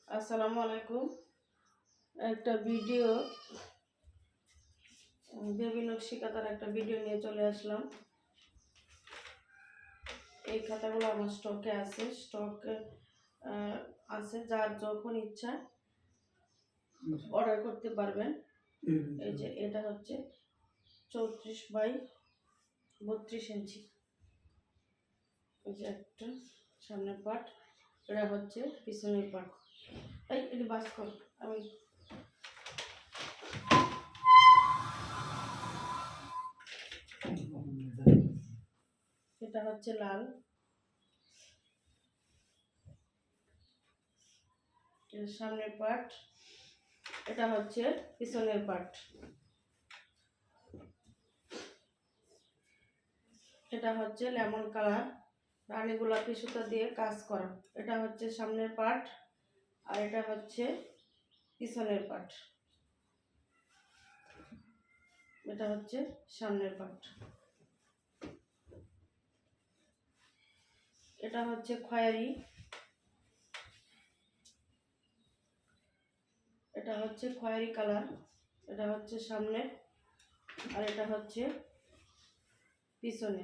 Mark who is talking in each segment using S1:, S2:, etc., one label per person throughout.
S1: আসসালামু আলাইকুম। একটা ভিডিও বেবি নকশি কাঁথার একটা ভিডিও নিয়ে চলে আসলাম। এই খাতাগুলো আমার স্টকে আছে, যার যখন ইচ্ছা অর্ডার করতে পারবেন। এই যে এটা হচ্ছে 34x32 ইঞ্চি। এই যে একটা সামনের পার্ট, এটা হচ্ছে পিছনের পার্ট। এটা বাস কর, আমি এটা হচ্ছে লাল, সামনের পার্ট, এটা হচ্ছে পিছনের পার্ট। এটা হচ্ছে লেমন কালার রানী গোলাপি সুতা দিয়ে কাজ করা। এটা হচ্ছে সামনের পার্ট আর এটা হচ্ছে পিছনের পার্ট। এটা হচ্ছে সামনের পার্ট। এটা হচ্ছে খয়েরি, এটা হচ্ছে খয়েরি কালার। এটা হচ্ছে সামনে আর এটা হচ্ছে পিছনে।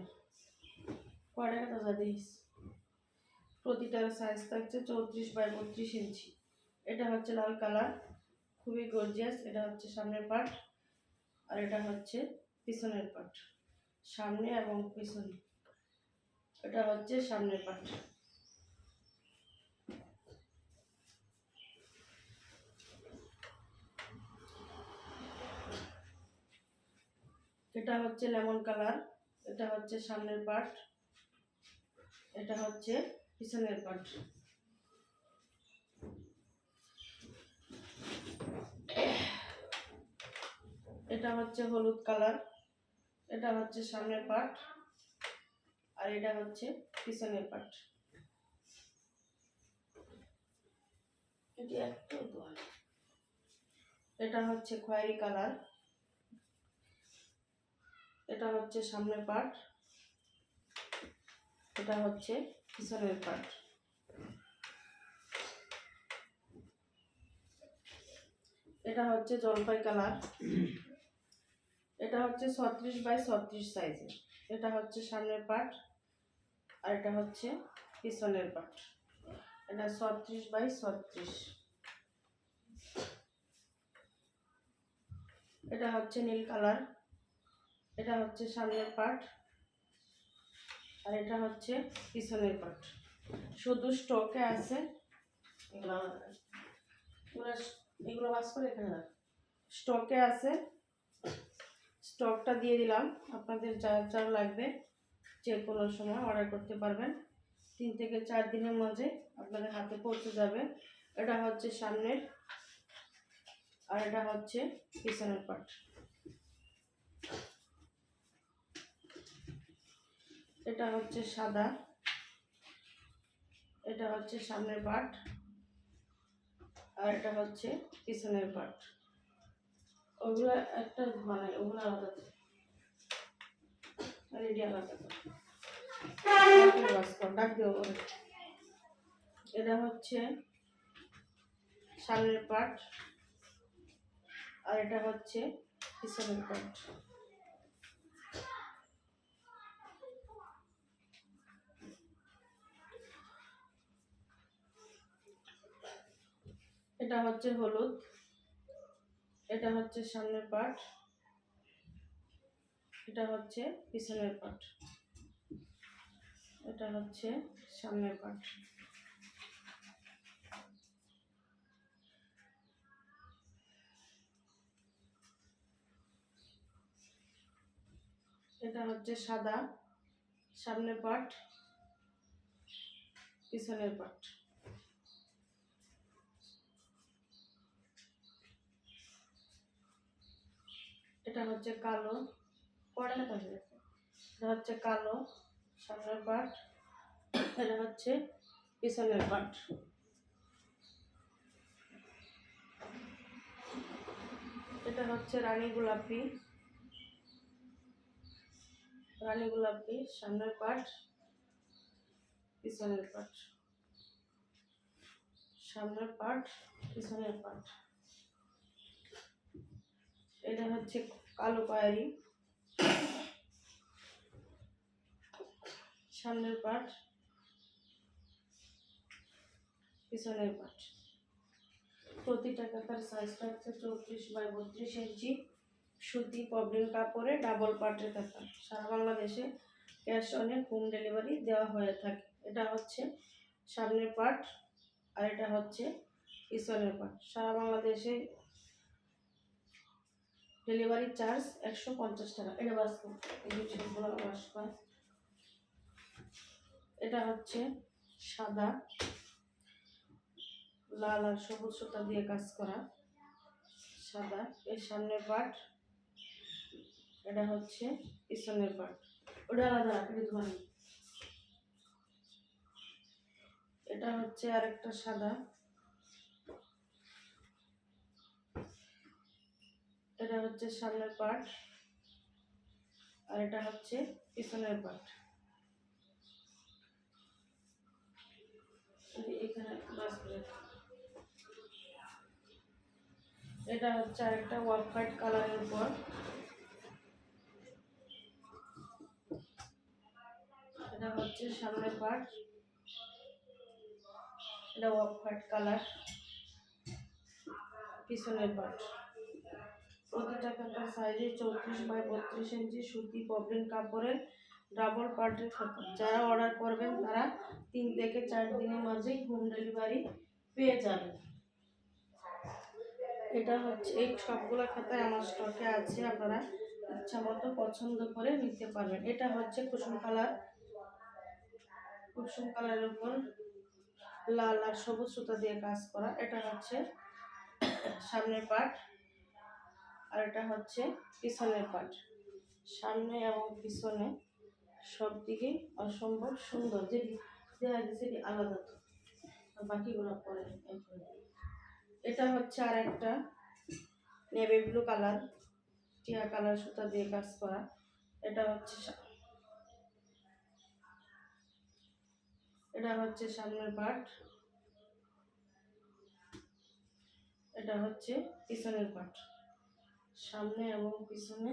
S1: কয়টা কাটা দিস, প্রতিটার সাইজ থাকছে 34x32 ইঞ্চি। এটা হচ্ছে লাল কালার, খুবই গর্জিয়াস। এটা হচ্ছে সামনের পার্ট আর এটা হচ্ছে পিছনের পার্ট, সামনে এবং পিছনে। এটা হচ্ছে সামনের পার্ট। এটা হচ্ছে লেমন কালার, এটা হচ্ছে সামনের পার্ট, এটা হচ্ছে পিছনের পার্ট। এটা হচ্ছে হলুদ কালার, এটা হচ্ছে সামনের পার্ট আর এটা হচ্ছে পিছনের পার্ট। এটা হচ্ছে খয়েরি কালার, এটা হচ্ছে সামনের পার্ট, এটা হচ্ছে পিছনের পার্ট। এটা হচ্ছে জলপাই কালার, এটা হচ্ছে 36x36 সাইজের। এটা হচ্ছে সামনের পার্ট আর এটা হচ্ছে পিছনের পার্ট। এটা 36x36। এটা হচ্ছে নীল কালার, এটা হচ্ছে সামনের পার্ট আর এটা হচ্ছে পিছনের পার্ট। শুধু স্টকে আছে, এগুলো বাস করে এখানে স্টকে আছে। স্টকটা দিয়ে দিলাম, আপনাদের যার যার লাগবে যে কোনো সময় অর্ডার করতে পারবেন। 3 থেকে 4 দিনের মাঝে আপনাদের হাতে পৌঁছে যাবে। এটা হচ্ছে সামনের আর এটা হচ্ছে পিছনের পার্ট। এটা হচ্ছে সাদা, এটা হচ্ছে সামনের পার্ট আর এটা হচ্ছে পিছনের পার্ট। ওগুলো একটা বানাই, ওগুলো আলাদা, রেডি আলাদা। এটা হচ্ছে সামনের পার্ট আর এটা হচ্ছে পিছনের পার্ট। এটা হচ্ছে হলুদ, এটা হচ্ছে সামনের পার্ট, এটা হচ্ছে পিছনের পার্ট। এটা হচ্ছে সামনের পার্ট। এটা হচ্ছে সাদা, সামনের পার্ট, পিছনের পার্ট। এটা হচ্ছে কালো, এটা হচ্ছে কালো সামনের পার্ট, এটা হচ্ছে পিছনের পার্ট। এটা হচ্ছে রানী গোলাপি, রানী গোলাপি সামনের পার্ট, পিছনের পার্ট। সামনের পার্ট, পিছনের পার্ট। এটা হচ্ছে কালো পায়েরি, সামনের পার্ট, পিছনের পার্ট। প্রতিটা কাতার সাইজটা হচ্ছে 34x32 ইঞ্চি, সুতি পবলিন কাপড়ে ডাবল পার্টের কাতার। সারা বাংলাদেশে ক্যাশ অনে হোম ডেলিভারি দেওয়া হয়ে থাকে। এটা হচ্ছে সামনের পার্ট, আর এটা হচ্ছে পিছনের পার্ট। সারা বাংলাদেশে ডেলিভারি চার্জ 150 টাকা। এটা বাস করতে এটা হচ্ছে সাদা, লাল আর সবুজ সুতা দিয়ে কাজ করা সাদা। এর সামনের পার্ট, এটা হচ্ছে পিছনের পার্ট। ওটা আলাদা রাখি ধোয়ানি। এটা হচ্ছে আরেকটা সাদা, এটা হচ্ছে সামনের পার্ট, আর এটা হচ্ছে পিছনের পার্ট। এখানে এটা হচ্ছে আরেকটা ওয়ার্ক হোয়াইট কালারের উপর, এটা হচ্ছে সামনের পার্ট, এটা ওয়ার্ক হোয়াইট কালার, পিছনের পার্ট। প্রতিটা কাতার সাইজে 34x32 ইঞ্চি, সুতি পবলিন কাপড়ের ডাবল পার্টের কাতার। যারা অর্ডার করবেন তারা 3 থেকে 4 দিনের মাঝেই হোম ডেলিভারি পেয়ে যাবেন। এটা হচ্ছে এই সবগুলো খাতায় আমার স্টকে আছে, আপনারা ইচ্ছা মতো পছন্দ করে নিতে পারবেন। এটা হচ্ছে কুসুম কালার, কুসুম কালারের উপর লাল আর সবুজ সুতা দিয়ে কাজ করা। এটা হচ্ছে সামনের পার্ট, আর এটা হচ্ছে পিছনের পার্ট। সামনে এবং পিছনে সব দিকে অসম্ভব সুন্দর, যেটি দেখা গেছে এটি আলাদা, তো বাকিগুলো পরে। এটা হচ্ছে আর একটা নেভি ব্লু কালার, টিয়া কালার সুতা দিয়ে কাজ করা। এটা হচ্ছে সামনের পার্ট, এটা হচ্ছে পিছনের পার্ট। সামনে এবং পিছনে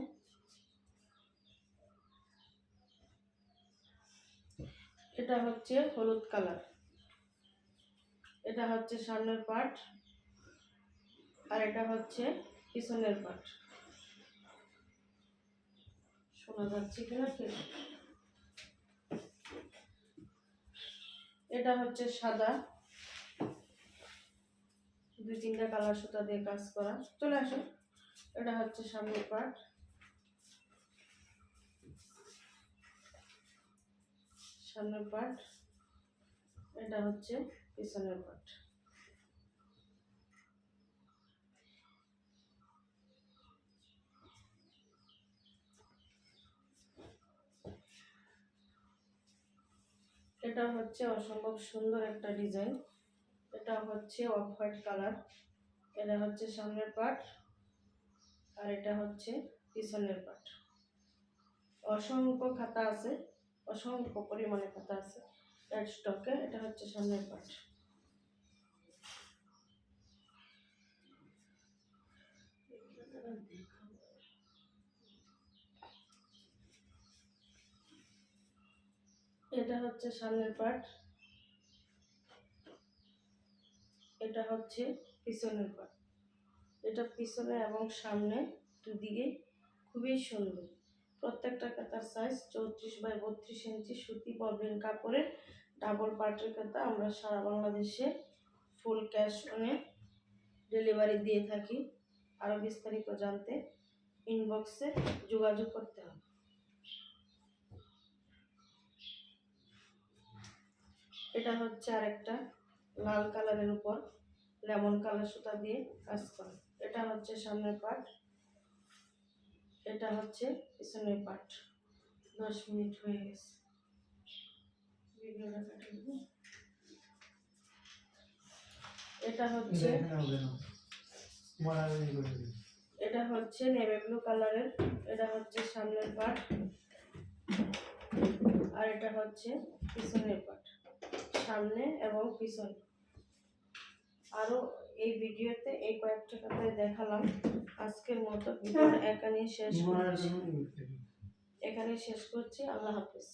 S1: এটা হচ্ছে হলুদ কালার, এটা হচ্ছে সামনের পার্ট, আর এটা হচ্ছে পিছনের পার্ট। শোনা যাচ্ছে কিনা ঠিক। এটা হচ্ছে সাদা, 2-3টা কালার সুতা দিয়ে কাজ করা। চলে আসো। এটা হচ্ছে সামনের পার্ট, সামনের পার্ট, এটা হচ্ছে পিছনের পার্ট। এটা হচ্ছে অসম্ভব সুন্দর একটা ডিজাইন। এটা হচ্ছে অফ হোয়াইট কালার, এটা হচ্ছে সামনের পার্ট, আর এটা হচ্ছে পিছনের পার্ট। অসংখ্য খাতা আছে, অসংখ্য পরিমাণে খাতা আছে এর স্টকে। এটা হচ্ছে সামনের পার্ট। এটা হচ্ছে সামনের পার্ট, এটা হচ্ছে পিছনের পার্ট। এটা পিছনে এবং সামনে দুদিকে খুবই সুন্দর। প্রত্যেকটা কাতার সাইজ 34x32 ইঞ্চি, সুতি পবলিন কাপড়ের ডাবল পার্টের কাতা। আমরা সারা বাংলাদেশে ফুল ক্যাশ অনে ডেলিভারি দিয়ে থাকি। আরও বিস্তারিত জানতে ইনবক্সে যোগাযোগ করতে হবে। এটা হচ্ছে আরেকটা লাল কালারের উপর লেমন কালার সুতা দিয়ে কাজ করা। এটা হচ্ছে সামনের পার্ট, এটা হচ্ছে পিছনের পার্ট। 10 মিনিট হয়ে গেছে, ভিডিওটা কেটে দেব। এটা হচ্ছে নেভি ব্লু কালারের, এটা হচ্ছে সামনের পার্ট, আর এটা হচ্ছে পিছনের পার্ট। সামনে এবং পিছনে আরও এই ভিডিওতে এই কয়েকটা কথাই দেখালাম। আজকের মতো ভিডিওটা এখানেই শেষ করছি। আল্লাহ হাফেজ।